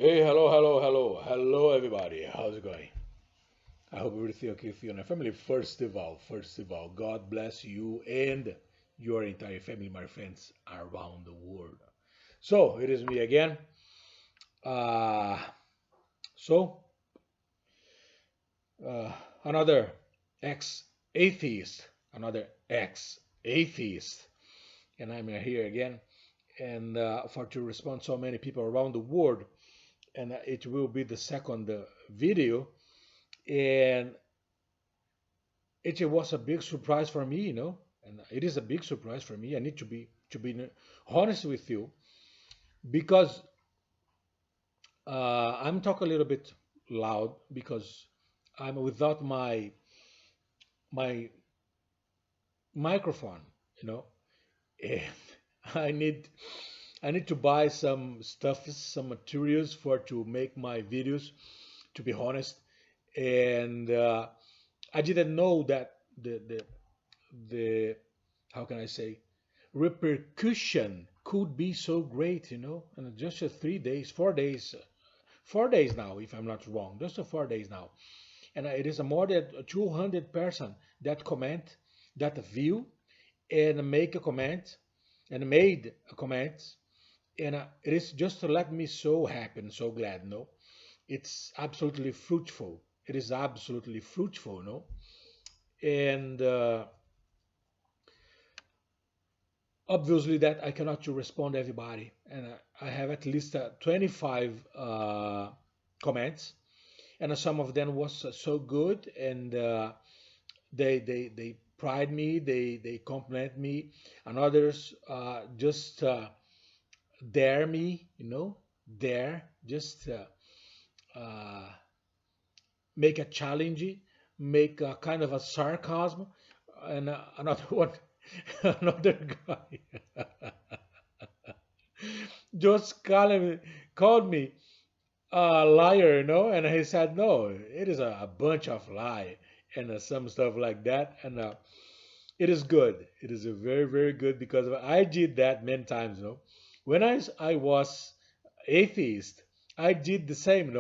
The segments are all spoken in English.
Hey, hello, everybody. How's it going? I hope everything okay with you and your family. First of all, God bless you and your entire family, my friends, around the world. So it is me again. Uh, so uh, another ex-atheist, another ex-atheist, and I'm here again, and for to respond so many people around the world, and it will be the second video, and it was a big surprise for me, and it is a big surprise for me. I need to be honest with you because I'm talking a little bit loud because I'm without my microphone, you know, and I need I need to buy some stuff, some materials for to make my videos. To be honest, and I didn't know that the how can I say repercussion could be so great, and just 3 days, 4 days, 4 days now, if I'm not wrong, just 4 days now, and it is a more than 200 person that comment, that view, and make a comment, and made a comment, and it is just to let me so happy and so glad, it's absolutely fruitful. It is absolutely fruitful, and obviously that I cannot to respond to everybody, and I have at least 25 comments, and some of them was so good, and they pride me, they compliment me, and others just dare me, dare just uh, make a challenge, make a kind of a sarcasm, and another one, another guy just called me a liar, and he said, no, it is a bunch of lie, and some stuff like that, and it is good. It is a very, very good because I did that many times, When I was atheist, I did the same,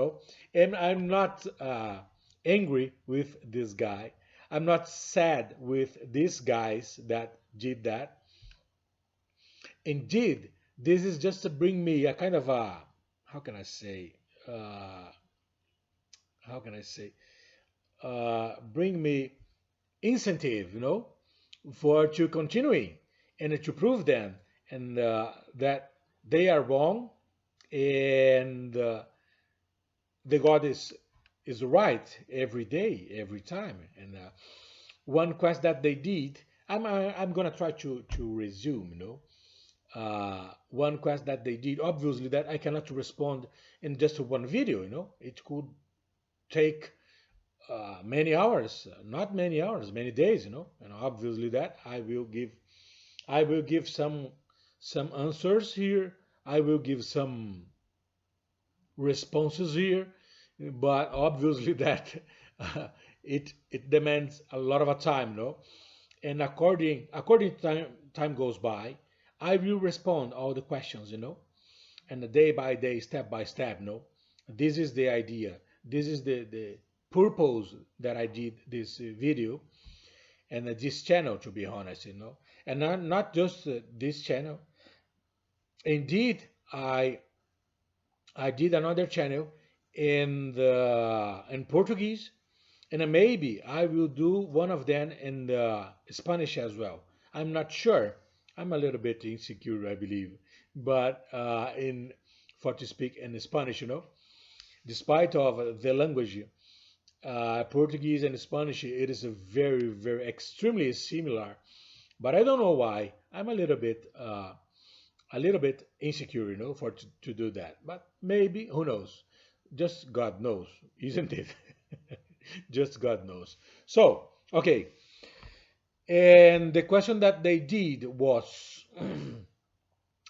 and I'm not angry with this guy. I'm not sad with these guys that did that. Indeed, this is just to bring me a kind of a, how can I say, uh, how can I say, bring me incentive, for to continuing and to prove them, and that they are wrong, and the God is right every day, every time. And one quest that they did, I'm gonna try to resume, one quest that they did. Obviously, that I cannot respond in just one video, It could take many hours, not many hours, many days, And obviously that I will give some answers here. I will give some responses here, but obviously that it demands a lot of a time, And according to time goes by, I will respond all the questions, and the day by day, step by step, This is the idea. This is the purpose that I did this video, and this channel, to be honest, and not just this channel. Indeed, I did another channel in Portuguese, and maybe I will do one of them in Spanish as well. I'm not sure. I'm a little bit insecure, I believe, but in for to speak in Spanish, despite of the language, Portuguese and Spanish, it is a very, very extremely similar. But I don't know why. I'm a little bit insecure, for to do that. But maybe, who knows? Just God knows, isn't it? Just God knows. So, okay. And the question that they did was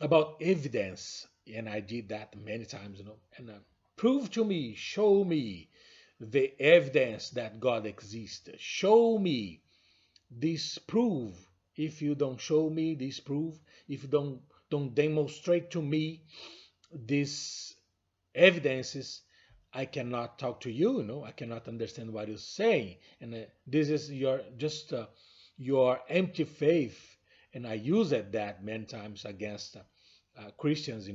about evidence. And I did that many times, And prove to me, show me the evidence that God exists. Show me this proof. If you don't show me this proof, if you don't demonstrate to me this evidences, I cannot talk to you. I cannot understand what you're saying, and this is your just your empty faith, and I use that many times against Christians.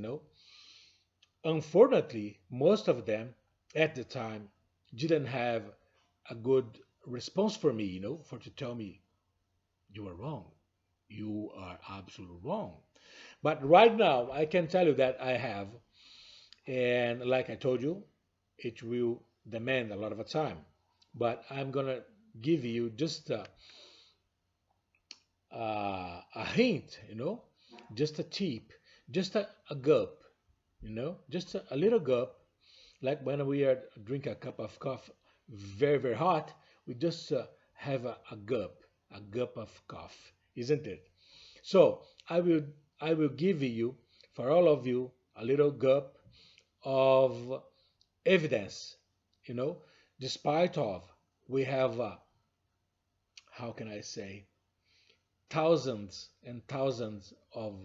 Unfortunately, most of them at the time didn't have a good response for me, for to tell me you are wrong. You are absolutely wrong. But right now, I can tell you that I have, and like I told you, it will demand a lot of time. But I'm gonna give you just a hint, just a tip, just a gulp, just a little gulp, like when we are drink a cup of coffee, very very hot, we just have a gulp of coffee, isn't it? So I will give you for all of you a little gulp of evidence, you know, despite of we have how can I say thousands and thousands of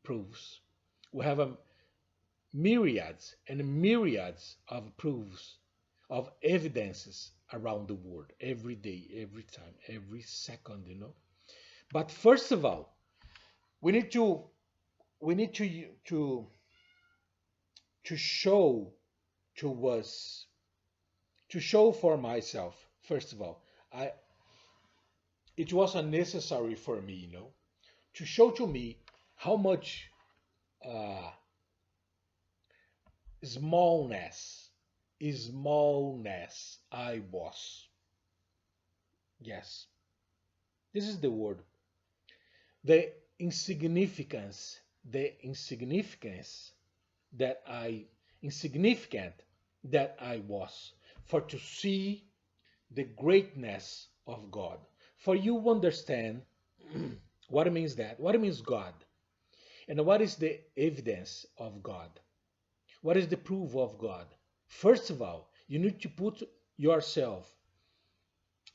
proofs. We have myriads and myriads of proofs of evidences around the world every day, every time, every second, But first of all, we need to we need to show to us to show for myself. First of all, I it was unnecessary for me, to show to me how much uh, smallness smallness I was. Yes, this is the word. The insignificance that I insignificant that I was, for to see the greatness of God. For you understand what it means that, what it means God, and what is the evidence of God, what is the proof of God. First of all, you need to put yourself,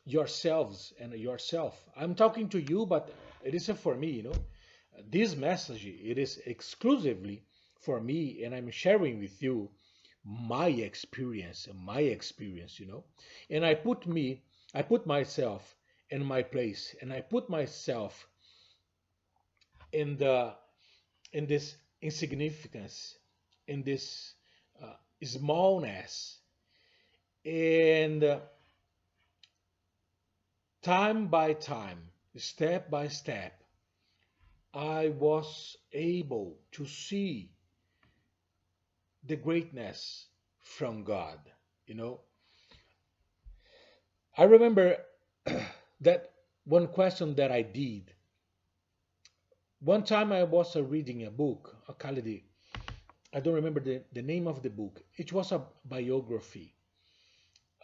yourselves, and yourself. I'm talking to you, but it isn't for me, This message, it is exclusively for me, and I'm sharing with you my experience, And I put myself in my place, and I put myself in the in this insignificance, in this smallness, and time by time, step by step, I was able to see the greatness from God. You know, I remember that one question that I did. One time I was reading a book, a Khalidi. I don't remember the name of the book. It was a biography.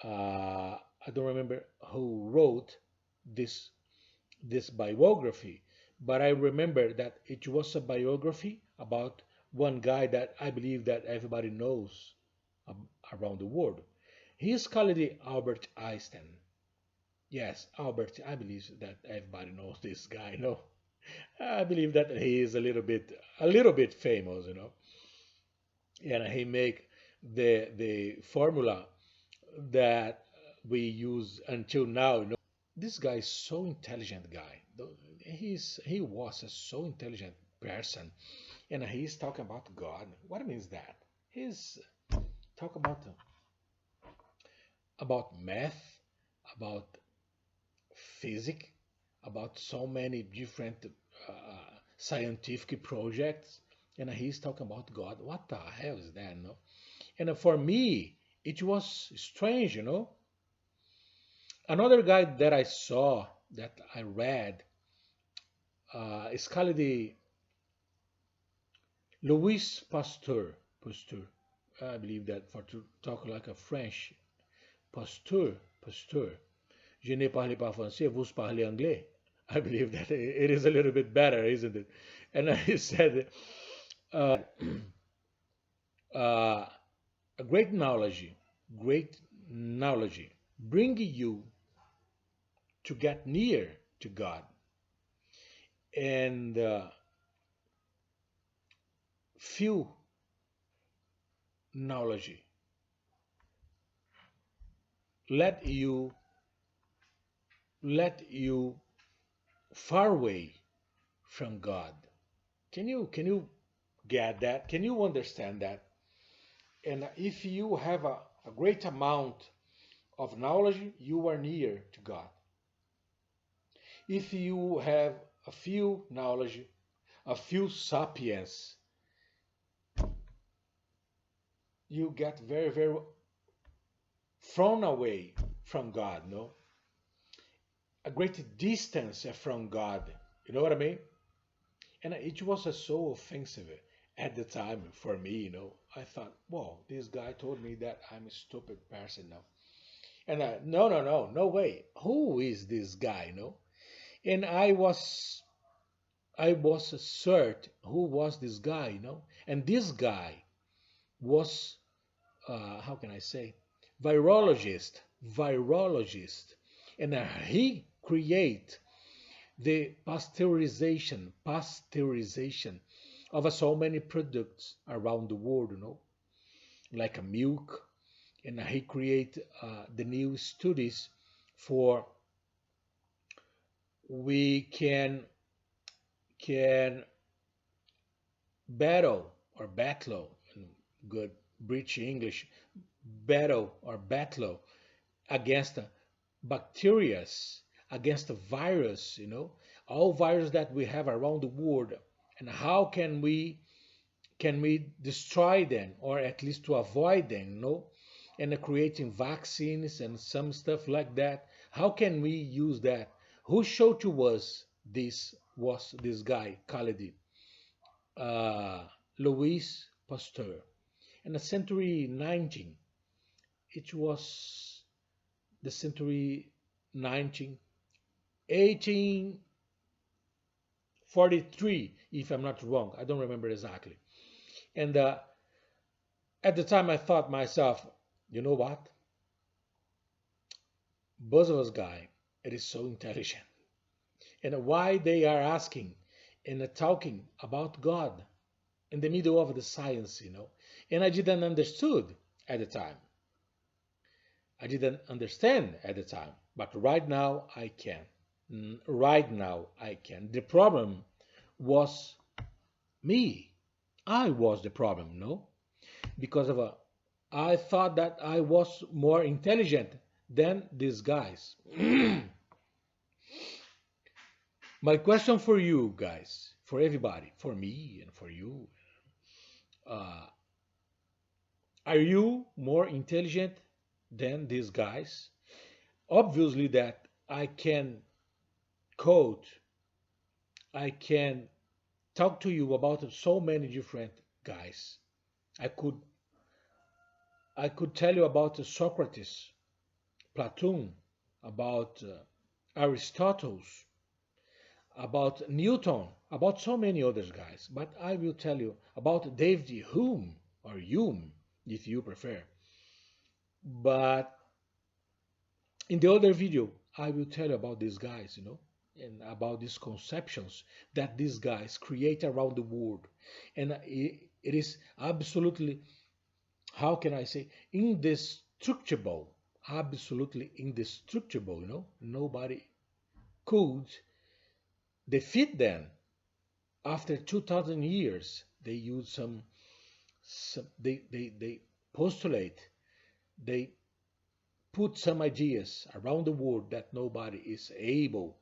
I don't remember who wrote this this biography, but I remember that it was a biography about one guy that I believe that everybody knows around the world. He is called Albert Einstein. Yes, Albert. I believe that everybody knows this guy. No, I believe that he is a little bit famous, and he make the formula that we use until now. This guy is so intelligent guy. He was a so intelligent person, and he's talking about God. What means that? He's talk about math, about physics, about so many different scientific projects, and he's talking about God. What the hell is that? No? And for me, it was strange, Another guy that I saw, that I read, is called the Louis Pasteur. Pasteur. I believe that for to talk like a French. Pasteur. Pasteur. Je ne parle pas français, vous parlez anglais. I believe that it is a little bit better, isn't it? And he said, uh, a great knowledge, bring you to get near to God. And few knowledge let you let you far away from God. Can you get that? Can you understand that? And if you have a great amount of knowledge, you are near to God. If you have a few knowledge, a few sapience, you get very, very thrown away from God, no? A great distance from God. You know what I mean? And it was so offensive at the time for me, I thought, whoa, this guy told me that I'm a stupid person now. And no, no, no, no way. Who is this guy, And I was certain who was this guy, And this guy was, how can I say, virologist, and he create the pasteurization of so many products around the world, like a milk, and he create the new studies for we can battle in good British English, battle against bacterias, against the virus, all virus that we have around the world, and how can we destroy them or at least to avoid them, and creating vaccines and some stuff like that. How can we use that? Who showed to us this was this guy called uh, Louis Pasteur in the century 19. It was the century 19, 1843, if I'm not wrong. I don't remember exactly. And at the time, I thought myself, you know what? Both of us guy, it is so intelligent. And why they are asking and talking about God in the middle of the science, And I didn't understood at the time. I didn't understand at the time, but right now I can. Right now I can. The problem was me. I was the problem, because of I thought that I was more intelligent than these guys. My question for you guys, for everybody, for me and for you, uh, are you more intelligent than these guys? Obviously, that I can quote, I can talk to you about so many different guys. I could I could tell you about Socrates, Plato, about Aristotle, about Newton, about so many other guys. But I will tell you about David Hume, or Hume, if you prefer. But in the other video, I will tell you about these guys, and about these conceptions that these guys create around the world. And it is absolutely, how can I say, indestructible, absolutely indestructible, Nobody could defeat them. After 2000 years, they use they postulate, they put some ideas around the world that nobody is able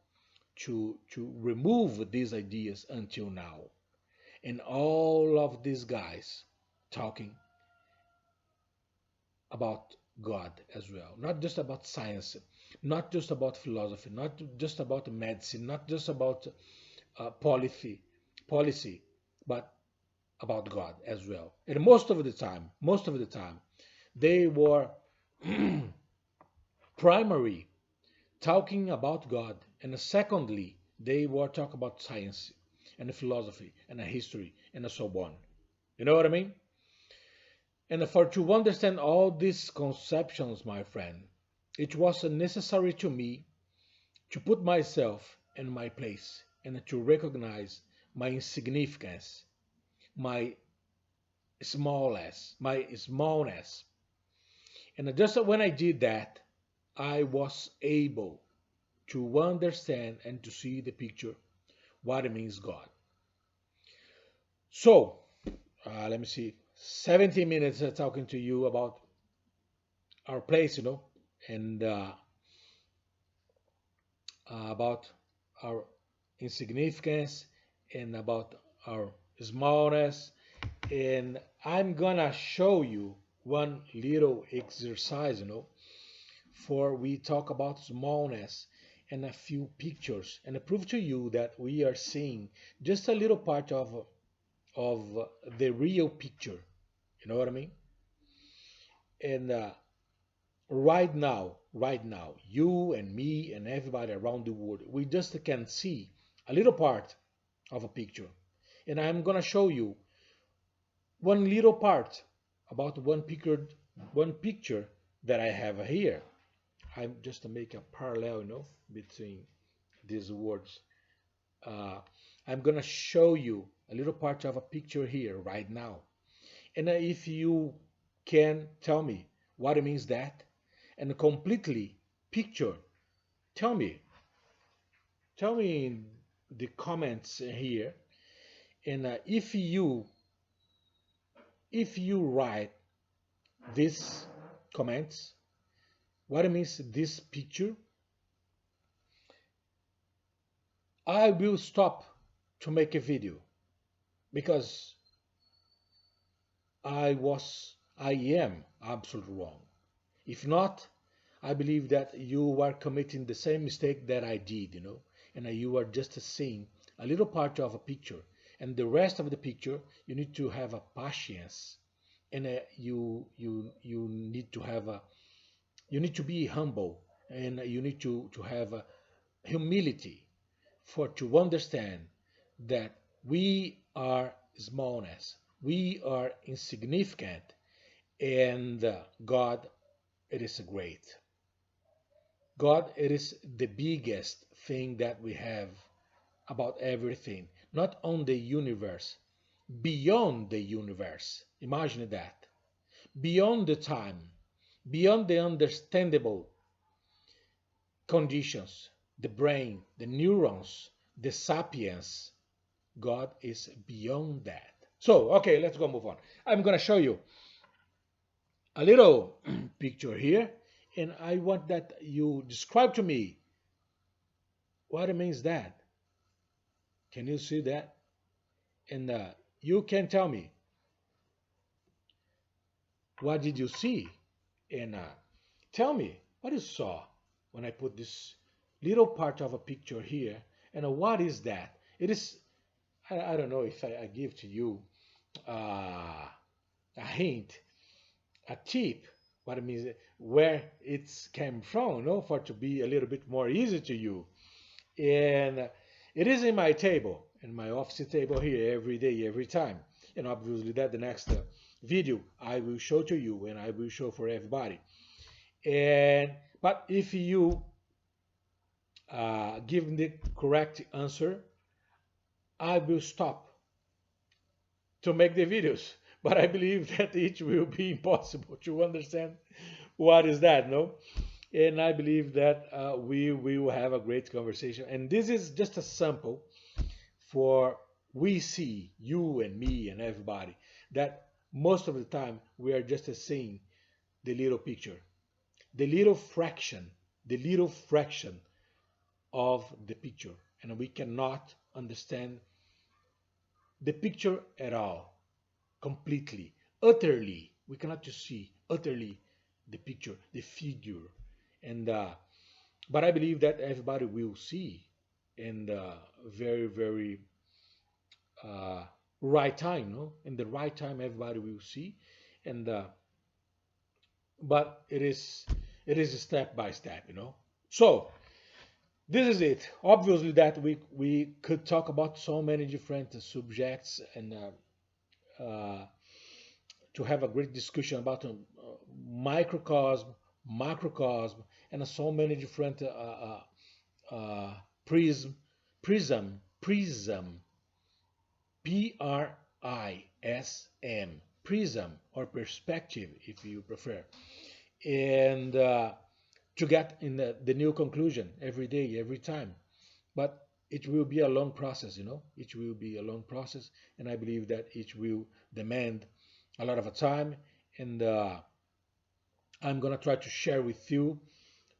to remove these ideas until now. And all of these guys talking about God as well, not just about science, not just about philosophy, not just about medicine, not just about policy, but about God as well. And most of the time, they were primary talking about God, and secondly, they were talking about science and philosophy and history and so on. You know what I mean? And for to understand all these conceptions, my friend, it was necessary to me to put myself in my place and to recognize my insignificance, my smallness, my smallness. And just when I did that, I was able to understand and to see the picture what it means God. So let me see, 17 minutes talking to you about our place, and about our insignificance and about our smallness. And I'm gonna show you one little exercise, for we talk about smallness and a few pictures and I prove to you that we are seeing just a little part of the real picture. You know what I mean? And right now, you and me and everybody around the world, we just can see a little part of a picture. And I'm gonna show you one little part about one picture that I have here. I'm just to make a parallel, between these words. Uh, I'm gonna show you a little part of a picture here right now. And if you can tell me what it means that, and completely picture, tell me, tell me in the comments here. And if you write this comments, what it means this picture, I will stop to make a video because I am absolutely wrong. If not, I believe that you are committing the same mistake that I did, and you are just seeing a little part of a picture, and the rest of the picture you need to have a patience, and you need to have a you need to be humble, and you need to have a humility for to understand that we are smallness, we are insignificant, and God, it is great. God, it is the biggest thing that we have about everything, not on the universe, beyond the universe. Imagine that. Beyond the time, beyond the understandable conditions, the brain, the neurons, the sapiens, God is beyond that. So, okay, let's go move on. I'm going to show you a little picture here, and I want that you describe to me what it means that. Can you see that? And you can tell me what did you see, and tell me what you saw when I put this little part of a picture here, and what is that? It is, I don't know if I give to you a hint, a tip, what it means, where it's came from, for it to be a little bit more easy to you. And it is in my table, in my office table here, every day, every time. And obviously that the next video I will show to you and I will show for everybody. And but if you give the correct answer, I will stop to make the videos. But I believe that it will be impossible to understand what is that, no? And I believe that we will have a great conversation. And this is just a sample for we see, you and me and everybody, that most of the time we are just seeing the little picture, the little fraction of the picture. And we cannot understand the picture at all, completely, utterly. We cannot just see utterly the picture, the figure. And but I believe that everybody will see, and very, very uh, right time, no? In the right time, everybody will see, and but it is step by step, So this is it. Obviously, that we could talk about so many different subjects, and to have a great discussion about microcosm, macrocosm, and so many different prism, prism, prism, prism, prism or perspective, if you prefer, and to get in the new conclusion every day, every time. But it will be a long process, you know. It will be a long process, and I believe that it will demand a lot of time. And I'm gonna try to share with you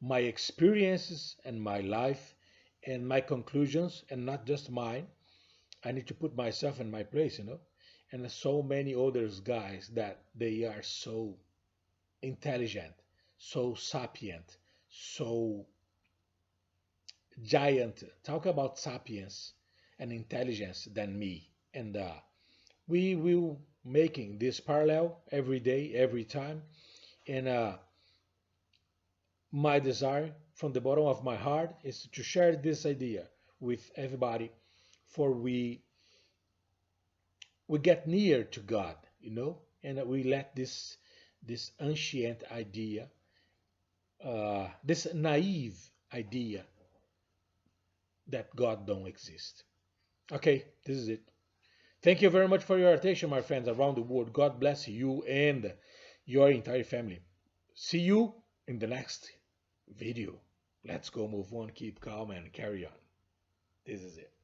my experiences and my life and my conclusions, and not just mine. I need to put myself in my place, you know. And so many others guys that they are so intelligent, so sapient, so giant. Talk about sapience and intelligence than me. And we will making this parallel every day, every time. And my desire from the bottom of my heart is to share this idea with everybody, for we get near to God, you know, and we let this ancient idea, this naive idea that God don't exist. Okay, this is it. Thank you very much for your attention, my friends around the world. God bless you and your entire family. See you in the next video. Let's go move on, keep calm, and carry on. This is it.